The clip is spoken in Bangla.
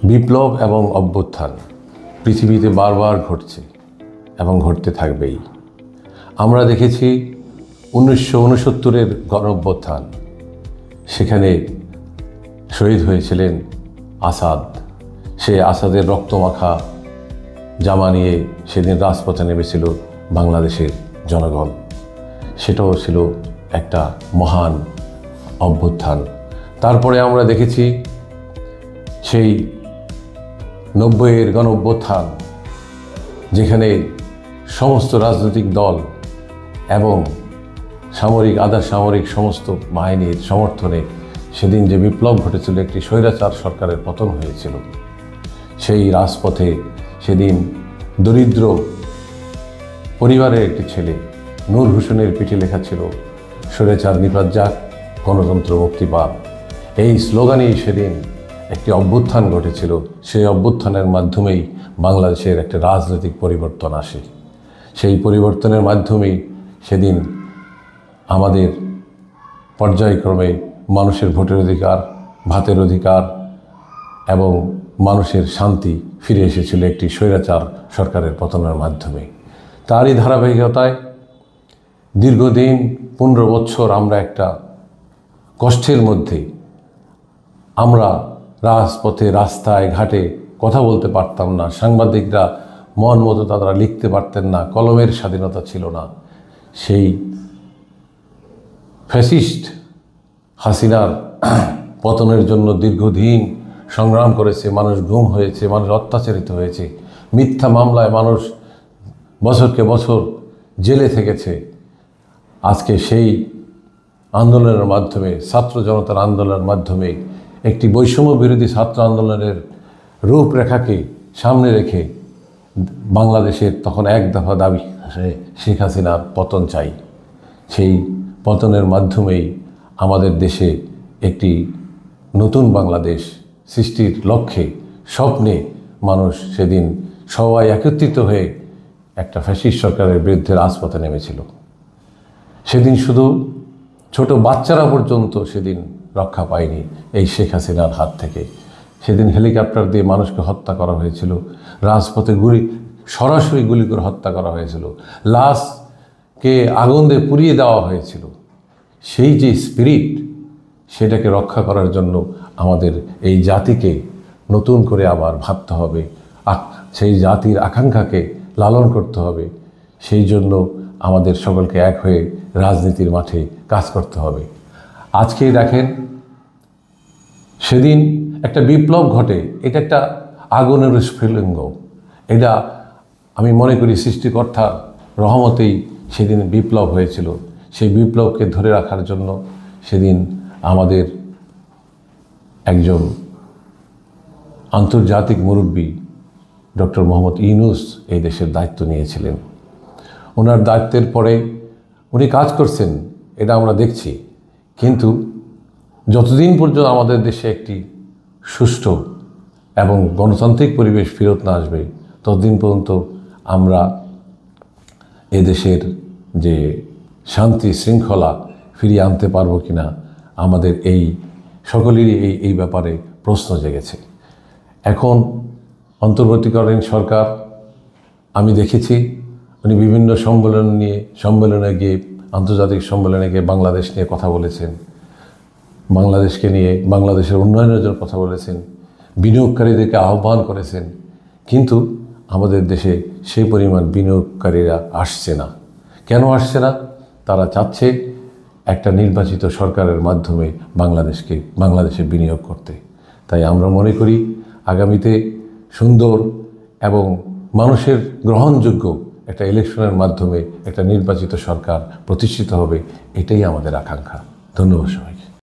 বিপ্লব এবং অভ্যুত্থান পৃথিবীতে বারবার ঘটছে এবং ঘটতে থাকবেই। আমরা দেখেছি 1969-এর গণঅভ্যুত্থান, সেখানে শহীদ হয়েছিলেন আসাদ। সে আসাদের রক্তমাখা জামা নিয়ে সেদিন রাজপথে নেমেছিল বাংলাদেশের জনগণ। সেটাও ছিল একটা মহান অভ্যুত্থান। তারপরে আমরা দেখেছি সেই 90-এর গণঅভ্যুত্থান, যেখানে সমস্ত রাজনৈতিক দল এবং আধা সামরিক সমস্ত বাহিনীর সমর্থনে সেদিন যে বিপ্লব ঘটেছিল, একটি স্বৈরাচার সরকারের পতন হয়েছিল। সেই রাজপথে সেদিন দরিদ্র পরিবারের একটি ছেলে নূর হোসেনের পিঠে লেখা ছিল, স্বৈরাচার নিপাত যাক, গণতন্ত্র মুক্তি পাক। এই স্লোগানেই সেদিন একটি অভ্যুত্থান ঘটেছিল। সেই অভ্যুত্থানের মাধ্যমেই বাংলাদেশের একটা রাজনৈতিক পরিবর্তন আসে। সেই পরিবর্তনের মাধ্যমেই সেদিন আমাদের পর্যায়ক্রমে মানুষের ভোটের অধিকার, ভাতের অধিকার এবং মানুষের শান্তি ফিরে এসেছিল একটি স্বৈরাচার সরকারের পতনের মাধ্যমে। তারই ধারাবাহিকতায় দীর্ঘদিন 15 বছর আমরা একটা কষ্টের মধ্যে, আমরা রাজপথে রাস্তায় ঘাটে কথা বলতে পারতাম না, সাংবাদিকরা মন মতো তারা লিখতে পারতেন না, কলমের স্বাধীনতা ছিল না। সেই ফ্যাসিস্ট হাসিনার পতনের জন্য দীর্ঘদিন সংগ্রাম করেছে, মানুষ গুম হয়েছে, মানুষ অত্যাচারিত হয়েছে, মিথ্যা মামলায় মানুষ বছরকে বছর জেলে থেকেছে। আজকে সেই আন্দোলনের মাধ্যমে, ছাত্র জনতার আন্দোলনের মাধ্যমে, একটি বৈষম্য বিরোধী ছাত্র আন্দোলনের রূপরেখাকে সামনে রেখে বাংলাদেশের তখন এক দফা দাবি, শেখ হাসিনার পতন চাই। সেই পতনের মাধ্যমেই আমাদের দেশে একটি নতুন বাংলাদেশ সৃষ্টির লক্ষ্যে, স্বপ্নে মানুষ সেদিন সবাই একত্রিত হয়ে একটা ফ্যাসিস্ট সরকারের বিরুদ্ধে রাজপথে নেমেছিল। সেদিন শুধু ছোট বাচ্চারা পর্যন্ত সেদিন রক্ষা পায়নি এই শেখ হাসিনার হাত থেকে। সেদিন হেলিকপ্টার দিয়ে মানুষকে হত্যা করা হয়েছিল, রাজপথে সরাসরি গুলি করে হত্যা করা হয়েছিল, লাশকে আগুন দিয়ে পুড়িয়ে দেওয়া হয়েছিল। সেই যে স্পিরিট, সেটাকে রক্ষা করার জন্য আমাদের এই জাতিকে নতুন করে আবার ভাবতে হবে, সেই জাতির আকাঙ্ক্ষাকে লালন করতে হবে। সেই জন্য আমাদের সকলকে এক হয়ে রাজনীতির মাঠে কাজ করতে হবে। আজকে দেখেন, সেদিন একটা বিপ্লব ঘটে, এটা একটা আগুনের স্ফুলিঙ্গ। এটা আমি মনে করি সৃষ্টিকর্তার রহমতেই সেদিন বিপ্লব হয়েছিল। সেই বিপ্লবকে ধরে রাখার জন্য সেদিন আমাদের একজন আন্তর্জাতিক মুরব্বী ডক্টর মোহাম্মদ ইউনূস এই দেশের দায়িত্ব নিয়েছিলেন। ওনার দায়িত্বের পরে উনি কাজ করছেন, এটা আমরা দেখছি। কিন্তু যতদিন পর্যন্ত আমাদের দেশে একটি সুষ্ঠু এবং গণতান্ত্রিক পরিবেশ ফেরত না আসবে, ততদিন পর্যন্ত আমরা এদেশের যে শান্তি শৃঙ্খলা ফিরিয়ে আনতে পারবো কিনা, আমাদের এই সকলেরই এই ব্যাপারে প্রশ্ন জেগেছে। এখন অন্তর্বর্তীকালীন সরকার, আমি দেখেছি উনি বিভিন্ন সম্মেলনে গিয়ে, আন্তর্জাতিক সম্মেলনে গিয়ে বাংলাদেশ নিয়ে কথা বলেছেন, বাংলাদেশকে নিয়ে, বাংলাদেশের উন্নয়নের জন্য কথা বলেছেন, বিনিয়োগকারীদেরকে আহ্বান করেছেন। কিন্তু আমাদের দেশে সেই পরিমাণ বিনিয়োগকারীরা আসছে না। কেন আসছে না? তারা চাচ্ছে একটা নির্বাচিত সরকারের মাধ্যমে বাংলাদেশে বিনিয়োগ করতে। তাই আমরা মনে করি আগামীতে সুন্দর এবং মানুষের গ্রহণযোগ্য একটা ইলেকশনের মাধ্যমে একটা নির্বাচিত সরকার প্রতিষ্ঠিত হবে, এটাই আমাদের আকাঙ্ক্ষা। ধন্যবাদ সবাইকে।